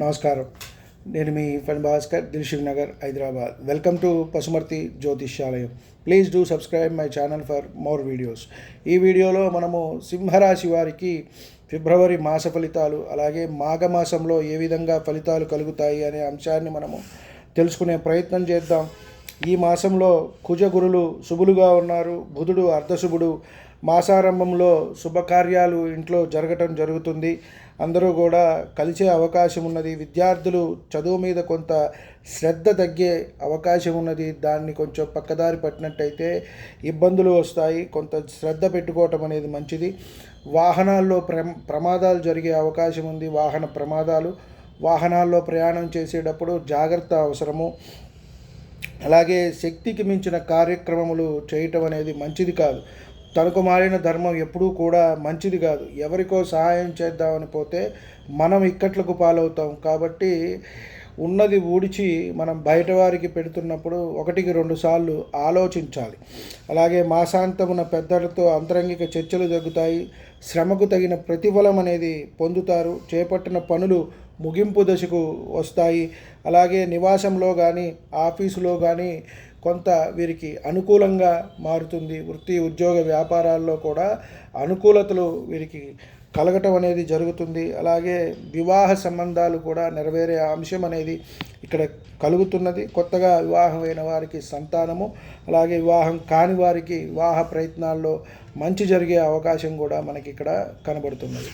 నమస్కారం. నేను మీ ఫణి భాస్కర్, దిల్సుఖ్ నగర్, హైదరాబాద్. వెల్కమ్ టు పశుమర్తి జ్యోతిష్యాలయం. Please do subscribe my channel for more videos. ఈ వీడియోలో మనము సింహరాశి వారికి ఫిబ్రవరి మాస ఫలితాలు, అలాగే మాఘమాసంలో ఏ విధంగా ఫలితాలు కలుగుతాయి అనే అంశాన్ని మనము తెలుసుకునే ప్రయత్నం చేద్దాం. ఈ మాసంలో కుజగురులు శుభులుగా ఉన్నారు. బుధుడు అర్ధశుభుడు. మాసారంభంలో శుభకార్యాలు ఇంట్లో జరగటం జరుగుతుంది. అందరూ కూడా కలిసే అవకాశం ఉన్నది. విద్యార్థులు చదువు మీద కొంత శ్రద్ధ తగ్గే అవకాశం ఉన్నది. దాన్ని కొంచెం పక్కదారి పట్టినట్టయితే ఇబ్బందులు వస్తాయి. కొంత శ్రద్ధ పెట్టుకోవటం అనేది మంచిది. వాహనాల్లో ప్రమాదాలు జరిగే అవకాశం ఉంది. వాహనాల్లో ప్రయాణం చేసేటప్పుడు జాగ్రత్త అవసరము. అలాగే శక్తికి మించిన కార్యక్రమములు చేయటం అనేది మంచిది కాదు. తనకు మారిన ధర్మం ఎప్పుడూ కూడా మంచిది కాదు. ఎవరికో సహాయం చేద్దామని పోతే మనం ఇక్కట్లకు పాలవుతాం. కాబట్టి ఉన్నది ఊడిచి మనం బయట వారికి పెడుతున్నప్పుడు 1-2 సార్లు ఆలోచించాలి. అలాగే మాసాంతమున పెద్దలతో అంతరంగిక చర్చలు జరుగుతాయి. శ్రమకు తగిన ప్రతిఫలం అనేది పొందుతారు. చేపట్టిన పనులు ముగింపు దశకు వస్తాయి. అలాగే నివాసంలో కానీ ఆఫీసులో కానీ కొంత వీరికి అనుకూలంగా మారుతుంది. వృత్తి ఉద్యోగ వ్యాపారాల్లో కూడా అనుకూలతలు వీరికి కలగటం అనేది జరుగుతుంది. అలాగే వివాహ సంబంధాలు కూడా నెరవేరే అంశం అనేది ఇక్కడ కలుగుతున్నది. కొత్తగా వివాహమైన వారికి సంతానము, అలాగే వివాహం కాని వారికి వివాహ ప్రయత్నాల్లో మంచి జరిగే అవకాశం కూడా మనకి ఇక్కడ కనబడుతున్నది.